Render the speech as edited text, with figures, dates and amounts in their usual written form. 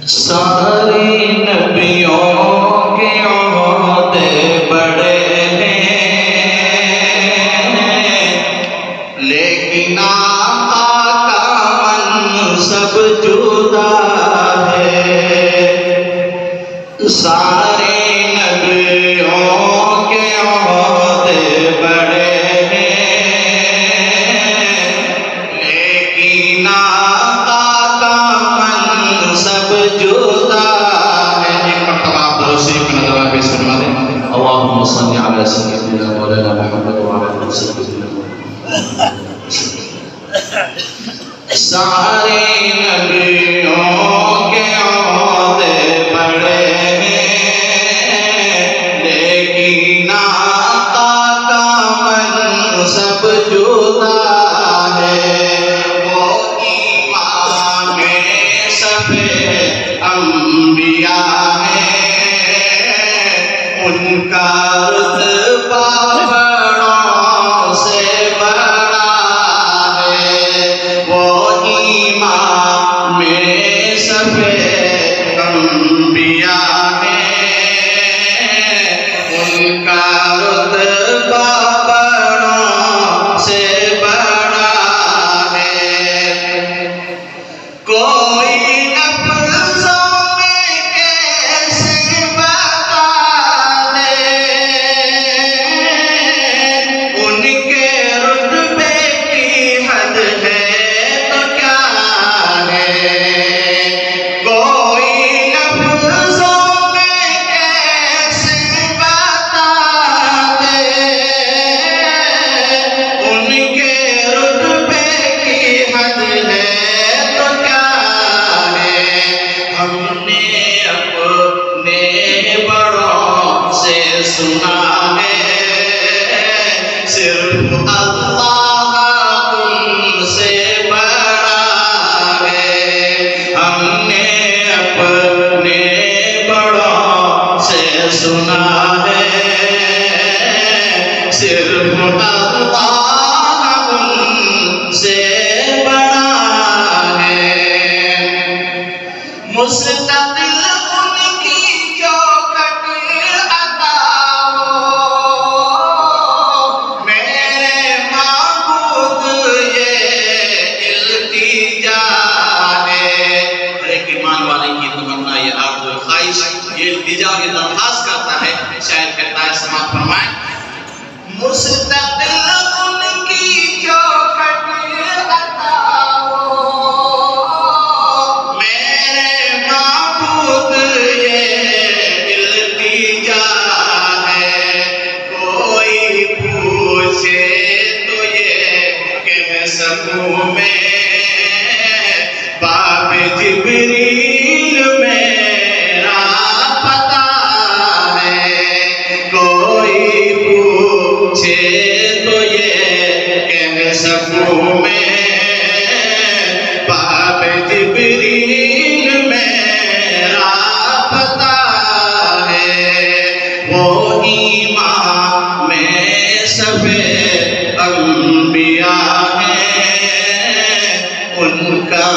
سارے نبیوں کے عہدے بڑے ہیں، لیکن آقا کا منصب جدا ہے۔ سارے نبیوں کے عہدے بڑے ہیں، لیکن آقا کا منصب جدا ہے۔ ایک مرتبہ آپ درود شریف کا نظرہ پیش فرما دیں۔ اللہم صل علی سیدنا مولانا محمد وعلی آلہ سیدنا محمد۔ سارے نبیوں کے عہدے بڑے ہیں، لیکن آقا کا منصب جدا ہے۔ وہ امام سب انبیاء ہیں، ان کا رتبہ بڑوں سے بڑا ہے۔ وہ امام سب انبیاء ہیں، ان کا رتبہ بڑوں سے بڑا ہے۔ کوئی لفظوں میں کیسے بتا دے ان کے رتبے کی حد ہے تو کیا ہے۔ کوئی لفظوں میں کیسے بتا دے ان کے رتبے کی حد ہے تو کیا ہے۔ ہم نے اپنے بڑوں سے سنا ہے، صرف اللہ ان سے بڑا ہے۔ ہم نے اپنے بڑوں سے سنا ہے، صرف اللہ ان سے بڑا ہے۔ مستقل ان کی چوکھٹ عطا ہو، میرے معبود یہ التجا ہے۔ ہر ایک ایمان والے کی تمنا، یہ آرزو خواہش، یہ التجا کی درخواست کرتا ہے۔ شاید کہتا ہے سماعت فرمائیں۔ مستقل ان کی چوکھٹ عطا ہو، میرے معبود یہ التجا ہے۔ کوئی پوچھے تو یہ کہہ سکوں میں، باب جبریل میرا پتہ ہے۔ کوئی پوچھے تو یہ کہہ سکوں میں، باب جبریل میرا پتہ ہے۔ وہ امام سب انبیاء ہیں، ان کا